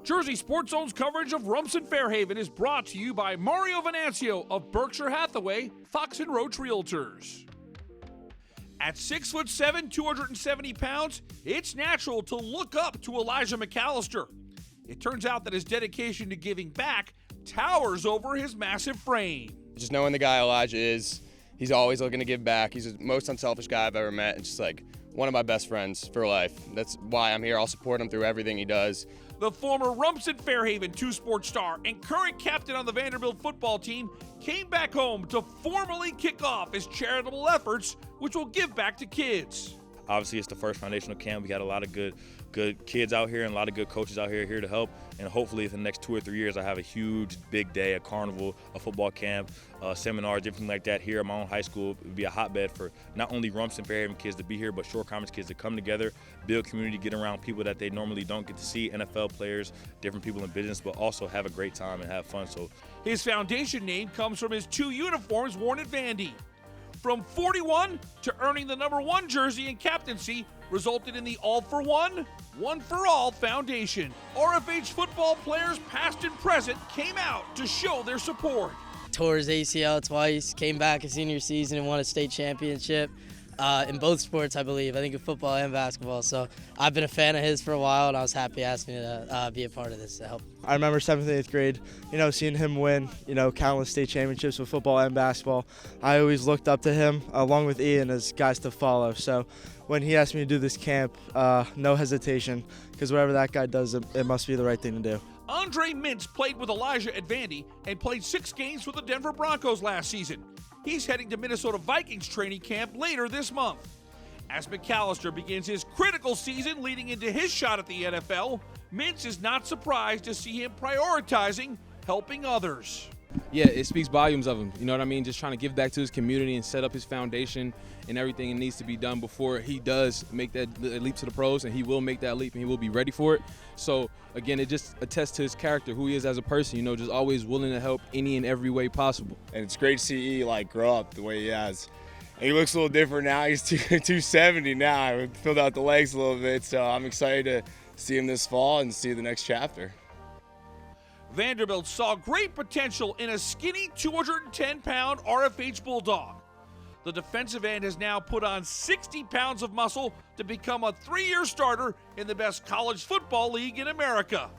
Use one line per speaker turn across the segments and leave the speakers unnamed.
Jersey Sports Zone's coverage of Rumson-Fair is brought to you by Mario Venancio of Berkshire Hathaway, Fox & Roach Realtors. At 6'7", 270 pounds, it's natural to look up to Elijah McAllister. It turns out that his dedication to giving back towers over his massive frame.
Just knowing the guy Elijah is, he's always looking to give back. He's the most unselfish guy I've ever met, and just like one of my best friends for life. That's why I'm here. I'll support him through everything he does.
The former Rumson-Fair two-sport star and current captain on the Vanderbilt football team came back home to formally kick off his charitable efforts, which will give back to kids.
Obviously, it's the first foundational camp. We got a lot of good kids out here and a lot of good coaches out here to help. And hopefully, in the next 2 or 3 years, I have a huge, big day, a carnival, a football camp, seminars, everything like that here at my own high school. It would be a hotbed for not only Rumson-Fair kids to be here, but Shore Conference kids to come together, build community, get around people that they normally don't get to see, NFL players, different people in business, but also have a great time and have fun. So,
his foundation name comes from his 2 uniforms worn at Vandy. From 41 to earning the #1 jersey and captaincy resulted in the All for One, One for All Foundation. RFH football players past and present came out to show their support.
Tore his ACL twice, came back his senior season and won a state championship in both sports, I believe. I think in football and basketball. So I've been a fan of his for a while, and I was happy he asked me to be a part of this to help.
I remember 7th and 8th grade, seeing him win, countless state championships with football and basketball. I always looked up to him, along with Ian, as guys to follow. So when he asked me to do this camp, no hesitation, because whatever that guy does, it must be the right thing to do.
Andre Mintz played with Elijah at Vandy and played 6 games for the Denver Broncos last season. He's heading to Minnesota Vikings training camp later this month. As McAllister begins his critical season leading into his shot at the NFL, Mintz is not surprised to see him prioritizing helping others.
Yeah, it speaks volumes of him. You know what I mean? Just trying to give back to his community and set up his foundation and everything that needs to be done before he does make that leap to the pros, and he will make that leap and he will be ready for it. So, again, it just attests to his character, who he is as a person, just always willing to help any and every way possible.
And it's great to see E grow up the way he has. And he looks a little different now. He's 270 now. I filled out the legs a little bit, so I'm excited to see him this fall and see the next chapter.
Vanderbilt saw great potential in a skinny 210-pound RFH Bulldog. The defensive end has now put on 60 pounds of muscle to become a 3-year starter in the best college football league in America.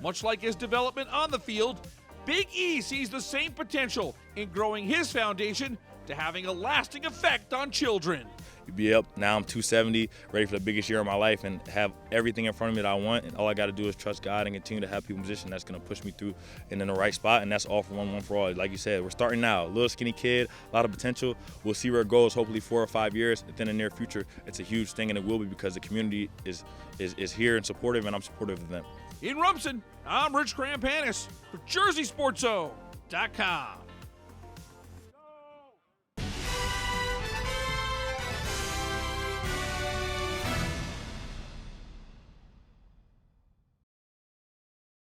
Much like his development on the field, Big E sees the same potential in growing his foundation to having a lasting effect on children.
be up. Now I'm 270, ready for the biggest year of my life and have everything in front of me that I want. And all I got to do is trust God and continue to have people in position that's going to push me through and in the right spot. And that's all for one for all. Like you said, we're starting now. A little skinny kid, a lot of potential. We'll see where it goes, hopefully 4 or 5 years. Within the near future, it's a huge thing, and it will be because the community is here and supportive, and I'm supportive of them.
In Rumson, I'm Rich Crampanis for JerseySportsZone.com.